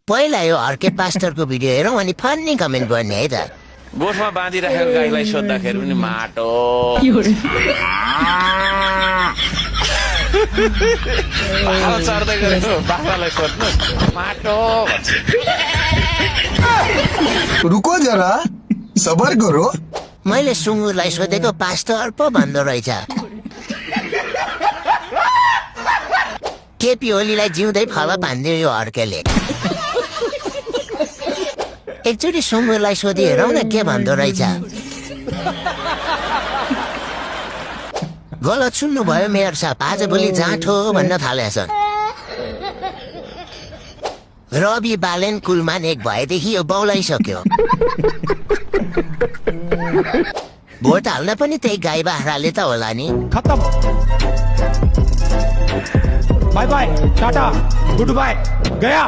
पहिला यो अर्कै पास्टरको भिडियो हेरौँ अनि फन्नी कमेन्ट गर्ने है त। गोठमा बाँधिराखेको गाईलाई सोद्धाखेरि पनि माटो हाल चढ्दै गरेको बाख्रालाई सोध्नु माटो भन्छ। रुको जरा सबर करो। मैले सुँगुरलाई सोधेको पास्टर पो भन्दो रहेछ। केपी ओलीलाई जिउँदै फल पानिदियो यो अर्केले। एकचोटि सुँगुरलाई सोधि हेरौँ न के भन्दो रहेछ। गलत सुन्नुभयो मेयर साहब, आजभोलि जाँठो भन्न थालेछ। रवि बालेन कुलमान एक भएदेखि यो बौलाइसक्यो। भोट हाल्न पनि त्यही गाई बाख्राले त होला नि। खत्म, bye bye, tata, goodbye, गया।